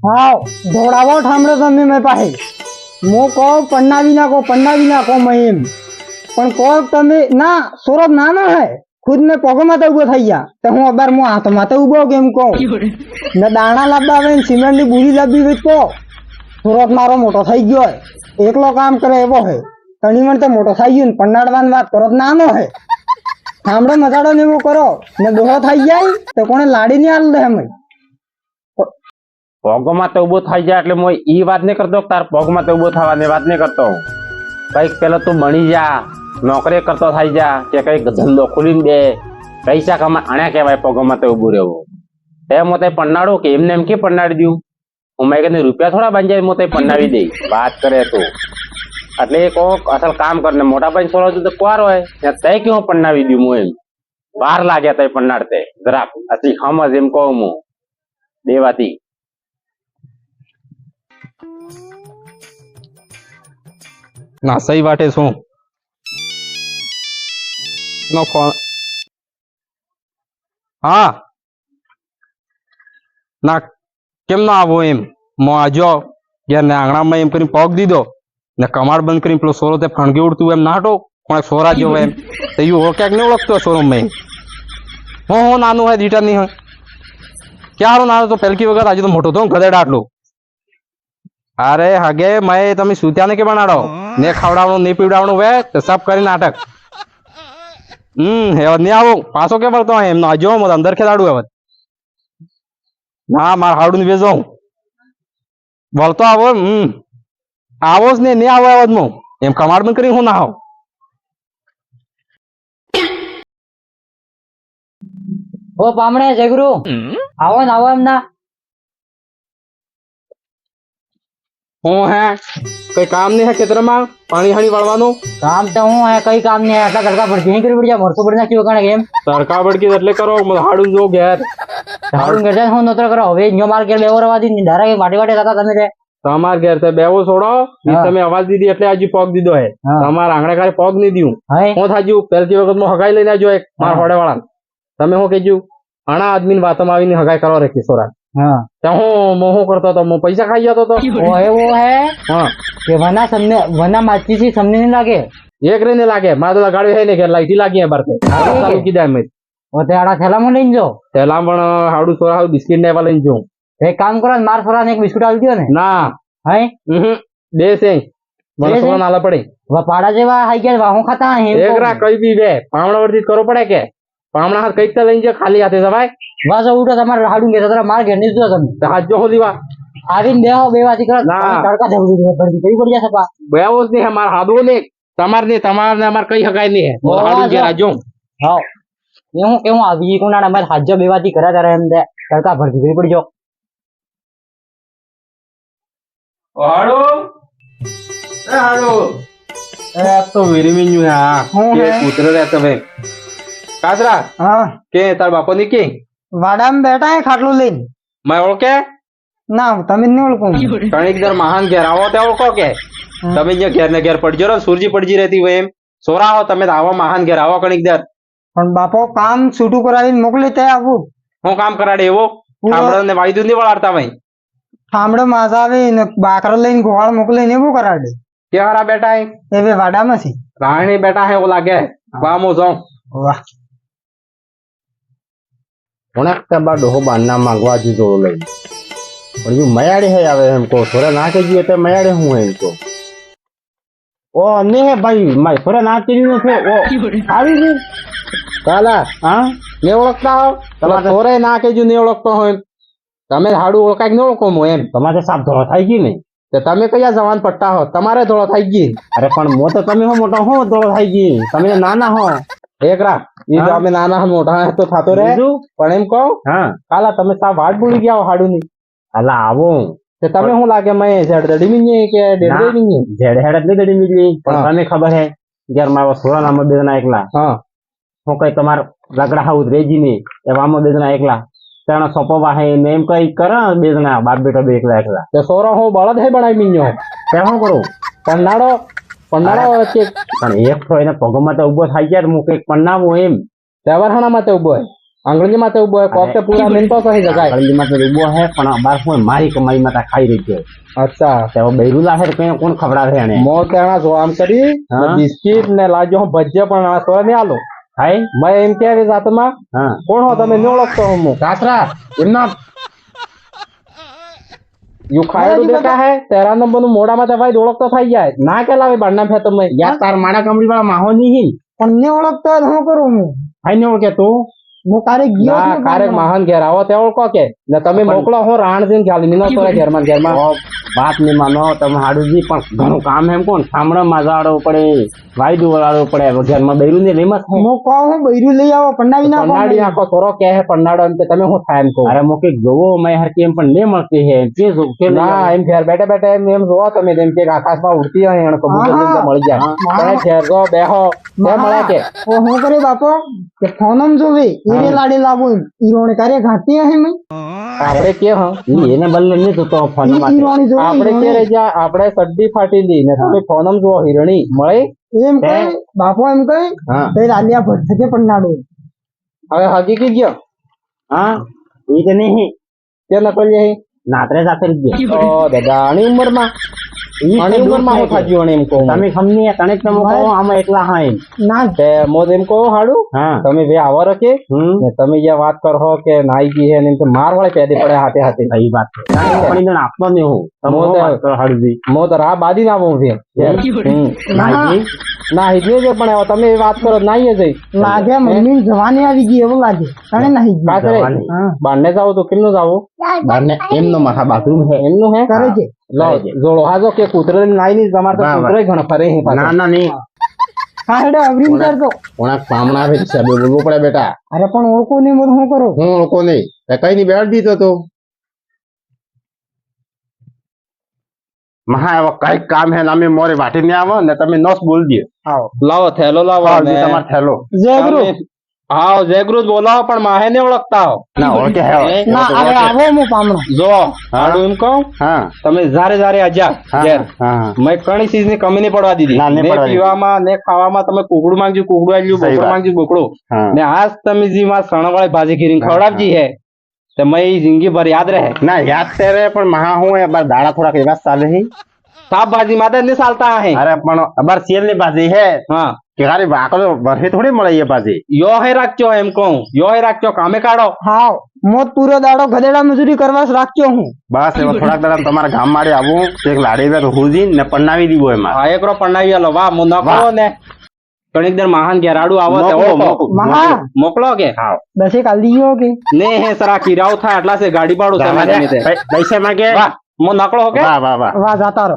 હા દોડાવો ઠામડો તમે મેં પાસે મો કહો પન્નાવી નાખો મેં એમ પણ કહો તમે ના સુરત નાનો હે ખુદ ને પગો માથે ઉભો થઈ ગયા તો હું અબાર હું હાથ માથે ઉભો કેમ કહું ને દાણા લાવવા આવે ને સિમેન્ટ ની બુરી લાવવી હોય તો સુરત મારો મોટો થઈ ગયો હોય એકલો કામ કરે એવો હે તણી મણ તો મોટો થઈ ગયો ને પન્નાડવાની વાત કરો નાનો હે ઠામડો મચાડો ને એવું કરો ને દોહો થઈ જાય તો કોને લાડી ની હાલ દે અમે પગમાં તો ઉભો થઈ જાય એટલે હું ઈ વાત નહીં કરતો તાર પગમાં તો ઉભો થવાની વાત નહીં કરતો કઈક પેલા તું ભણી જા નોકરી કરતો થઈ જા કે કઈક ધંધો ખોલીને દે પૈસા કમા આણ્યા કહેવાય પગમાં તો ઉભું રહેવું એ મોતે પન્નાડું કે એમને એમ કે પન્નાડી દઉં હું મેં કીધું રૂપિયા થોડા બની જાય મોતે પન્નાવી દઈ વાત કરે તું એટલે એ કોક અસલ કામ કરીને મોટા ભાઈ સોળો તો કુવાર હોય ત્યાં તય કે હું પન્નાવી દઉં હું એમ વાર લાગ્યા તય પન્નાડતે જરાક અસી ખમજ એમ કહું હું દેવાતી ના સહી વાટે શું નો ફોન હા ના કેમ ના આવો એમ મો આજો યાર ને આંગણામાં એમ કરીને પગ દીધો ને કમાડ બંધ કરીને પેલો સોરો તે ફણગી ઉડતું એમ નાટો કોણ સોરા જેવો એમ તો યુ ઓળખ્યા નહીં ઓળખતો સોરો મેં હું નાનું હોય દીટા નહીં હોય ક્યારો નાનો તો પેલકી વખત આજે તો મોટો તો ગધેડા આટલું અરે હગે મેં તમે સુત્યા ને કે બનાડો ને ખવડાવવાનું નહીં પીવડાવવાનું વે તો સબ કરી નાટક હવે નહીં આવો પાછો કે પડતો એમનો આજો મત અંદર ખેલાડું હવે ના માર હાડું વેચો બોલતો આવો આવો જ ને નહીં આવો અવાજ માં એમ કમાડ બંધ કરી હું ના આવો ઓ પામણે જયગુરુ આવો ને આવો એમ ના હું હે કઈ કામ નહીં હે ખેતરમાં પાણી હાણી વાળવાનું કામ તો હું હે કઈ કામ નહીં આટલા તડકા પડતી નહીં કરવી પડી જાય મરસો પડી નાખ્યું કાણે એમ તડકા બડકી એટલે કરો હાડું જો ઘેર હાડું ઘર હું નોતર કરો હવે ન્યો માર ઘેર બેવો રવા દી ધારા વાટે વાટે થતા તમે રે તમાર ઘેર તે બેવો છોડો તમે અવાજ દીધી એટલે આજે પગ દીધો હે તમારા આંગણે ખાલી પગ નહીં દીધું હું થાજુ પહેલી વખત હું હગાઈ લઈને આજો એક માર હોડે વાળા તમે હું કહેજુ આણા આદમી વાતમાં આવીને હગાઈ કરવા રે કિશોરા હું કરતો હતો હું પૈસા ખાઈ જતો હતો એવો હે કે વના સમને વના માચી થી સમને નહીં લાગે એક રે ને લાગે મારે તો લગાડ્યું હે ને કે લાઈટી લાગી હે બરતે ચાલુ કીધા મેં ઓ તે આડા થેલામાં લઈને જો થેલા પણ હાડું સોરા હાડું બિસ્કિટ ને એવા લઈને જો એક કામ કરો માર સોરા ને એક બિસ્કુટ આલી દો ને ના હે દે છે મને સોરા નાલા પડે પાડા જેવા હાઈ ગયા વાહો ખાતા એક રા કઈ બી બે પામણા વર્તી કરો પડે કે પામણા હાથ કઈક તો લઈને જો ખાલી હાથે સવાય વાસો ઉઠો તમારે હાડું કે તારા માર ઘેર ની જો તમે હાથ જો હોલીવા આવીને બેહો બે વાતી કરો તડકા જબડી પડતી કઈ પડી જશે પા બેવો જ નહીં માર હાડું ને તમાર ને અમાર કઈ હકાય નહીં હે હાડું ઘેર આજો હા એવું આવી કોના અમાર હાજો બે વાતી કર્યા તારે એમ દે તડકા ભરતી કઈ પડી જો હાડો એ હાડો એ તો વિરમીન્યુ હા કે પુત્ર રહેતો બે કાસરા હા કે તાર બાપો ની કે વાડામાં બેઠા હે ખાટલું લઈને મેં ઓળખે ના તમે નહીં ઓળખું કણીક દર મહાન ઘેર આવો તે ઓળખો કે તમે જે ઘેર ને ઘેર પડજો રો સૂરજી પડજી રહેતી હોય એમ સોરા હો તમે આવો મહાન ઘેર આવો કણીક દર પણ બાપો કામ છૂટું કરાવીને મોકલી તે આવું હું કામ કરાડે એવો ઠામડો ને વાયદુ નહીં વળાડતા ભાઈ ઠામડો માસ આવે ને બાકરો લઈને ગોળ મોકલીને એવું કરાડે કે હારા બેટા હે એ બે વાડામાં છે રાણી બેટા હે એવું લાગે વામો જાઉં વાહ ઉણક બા ડોહો બારના માંગવા દીધો લઈ પણ યુ મયાડી હે આવે એમ કહો થોડા ના કહી ગયો તે મયાડી હું એમ કહો ઓ ને હે ભાઈ માય થોડા ના કર્યું છે ઓ આવી ગઈ કાલા હા ને ઓળખતા હો તમારે થોરે ના કહેજો ને ઓળખતો હોય તમે હાડું ઓળખાય ને ઓળખો મો એમ તમારે સાફ ધોળો થઈ ગઈ ને તો તમે કયા જવાન પટ્ટા હો તમારે ધોળો થઈ ગઈ અરે પણ મો તો તમે હો મોટો હો ધોળો થઈ ગઈ તમે નાના હો એક રા ઈ જો અમે નાના મોટા તો થાતો રહે પણ એમ કહો હા કાલા તમે સાફ વાટ ભૂલી ગયા હાડું ની અલા આવો તો તમે શું લાગે મેં ઝેડ દડી મીની કે ડેડ મીની ઝેડ હેડ એટલે દડી મીની પણ તને ખબર હે યાર મારો સોરા નામ બે જણા એકલા હા હું કઈ તમાર રગડા હાઉસ રેજી ની એવામાં બે જણા એકલા તેનો સોપવા હે ને એમ કઈ કર બે જણા બાપ બેટો બે એકલા એકલા તો સોરો હું બળદ હે બનાવી મીન્યો તે શું કરું પન્નાડો છે પણ એક તો એને પગમાં તો ઉભો થાય યાર હું કઈક પન્નાવું એમ તહેવાર હાણા માં તો ઉભો અંગ્રેજી માં તો ઉભો કોક તો પૂરા મિનતો સહી જગાય ગળીમાં તો ઉભો હે પણ બાર કોઈ મારી કમાઈ માં ખાઈ રહી છે અચ્છા તે બૈરું લાગે તો કઈ કોણ ખવડાવે એને મો તેના જો આમ કરી હા. બિસ્કિટ ને લાજો હું ભજીયા પણ આ સોરા ને આલો ખાઈ મેં એમ કે જાતમાં હા કોણ હો તમે ન ઓળખતો હું કાતરા એમના યુ ખાયડું દેખા હે તેરા નંબર નું મોઢામાં દવાઈ ઓળખતો થઈ જાય ના કે લાવે બારના ફે તમે યાર તાર મારા કંપની વાળા માહો નહીં પણ ને ઓળખતો હોય તો શું કરું હું ખાઈ ને ઓળખે તું હું કારેક ગયો ના છું કારેક ગામમાં. મહાન ઘેર આવો તે ઓળખો કે ને તમે મોકલો હું રાણ દિન ખાલી નીનો સોરા ઘેરમાં ઘેરમાં ઓ, વાત નહીં માનો તમે હાડુજી પણ ઘણું કામ એમ કોણ સામડા માજાડો પડે વાયદુ વળાડો પડે ઘરમાં બૈરું ને રેમત હું કહું હું બૈરું લઈ આવો પન્નાવી નાખો પન્નાડી આખો સોરો કે હે પન્નાડો એમ કે તમે હું થાય એમ કહો અરે મોકે જોવો મેં હર કેમ પણ નહીં મળતી હે કે જો કે ના એમ ઘેર બેઠા બેઠા એમ જોવો તમે જેમ કે આકાશમાં ઉડતી હોય એને કબૂતર જેમ કે મળી જાય તમે ઘેર જો બેહો તે મળે કે ઓ હું કરે બાપો કે ફોનમ જોવે ઈરે લાડે લાવો એમ ઈરોણે કરે ઘાટી હે મેં આપણે કે હા એને બદલે નહીં તો ફોન માં ઈરોણી જોવે આપણે કે રહી જા આપણે સડ્ડી ફાટી દી ને તમે ફોનમ જો હિરણી મળે એમ કહે બાપો એમ કહે હા તે લાલિયા ભરશે કે પન્નાડો હવે હકીકી ગયો હા એ તો નહીં તે નકલ જાય નાતરે સાથે જ ગયો ઓ દાદા આની ઉંમરમાં આની ઉંમરમાં હું થાજ્યો એમ કહું તમે ખમની કનેક્ટ તમે કહો આમાં એકલા હા એમ ના તે મોદ એમ કહો હાડું હા તમે બે આવો રખે ને તમે જે વાત કરો કે નાઈ ગઈ હે ને એમ તો માર વાળે પેદે પડે હાથે હાથે સહી વાત છે પણ એને આપતો નહીં હું તમે મોં હું તો- વાત કરો હાડુજી મો તો રાહ બાદી ના આવું છે નાજી ના હિજે છે પણ હવે તમે એ વાત કરો નાઈએ જઈ લાગે મમ્મી જવાની આવી ગઈ એવું લાગે તને નહીં ગયું. કા કરે જવાની. હા બારને જાવ તો કેમનું જાવું બારને એમનો માથા બાથરૂમ હે એમનું હે કરે છે લો જોડો હાજો કે કૂતરે નાઈ ની તમારે તો બરાબર. કૂતરે ઘણ ફરે હે ના પાછા. ના નહીં હા હેડે અવરી વિચાર તો કોણાક પામણા આવે હિસાબે બોલવું પડે બેટા અરે પણ ઓળખો નહીં બધું શું કરો હું લોકો નહીં તે કઈ નહીં બેઠ દીધો તો મહા એવો કઈક કામ હે ને અમે મોરે વાટી ને આવો ને તમે નસ બોલ દે આવો લાવો થેલો લાવો ને તમારે થેલો જય ગુરુ તમે- હા જયગુરુ જ બોલાવો પણ માહે ને ઓળખતા હો ના ઓળખે હે ના અરે આવો હું પામણો જો હાડું એમ કહું હા તમે જારે જારે આજા હા ઘેર હા મેં ઘણી ચીજ ની કમી નહીં પડવા દીધી ના, નહીં ને પડવા દીધી. પીવામાં ને ખાવામાં તમે કુકડું માંગ્યું કુકડું આવ્યું સહી બોકડું વાત. માંગ્યું બોકડું હા ને આજ તમે જે માં સણવાળી ભાજી ખીરીને ખવડાવજી હે તો મેં ઈ જિંદગી ભર યાદ રહે ના યાદ તેરે પણ મહા હું એ બાર દાડા થોડાક એવા જ ચાલે હી સાપ ભાજી માં તો નહીં ચાલતા હે અરે પણ અબાર સેલ ની બાજી હે હા કે ખાલી વાકડો ભરે થોડી મળે એ બાજી યો હે રાખજો એમ કહું યો હે રાખજો કામે કાઢો હા મોત પૂરો દાડો ગધેડા મજૂરી કરવા જ રાખ્યો હું બસ એવો થોડાક દાડા તમારા ગામ માડે આવું એક લાડી વેર હુજી ને પન્નાવી દીવો એમાં હા એકરો પણાવી આલો વાહ મુ નખો વાહ. ને ઘણીક દર મહાન ઘેરાડું આવો તે મોકલો, ઓળખો. મોકલો. મહા મોકલો કે હા દસેક આલી ગયો કે ને હે સરા કિરાવ થાય આટલા છે ગાડી ભાડું તમે ગમે તે. પૈસા માંગે વાહ મુ નકળો કે વાહ વાહ વાહ વાહ જાતા રહો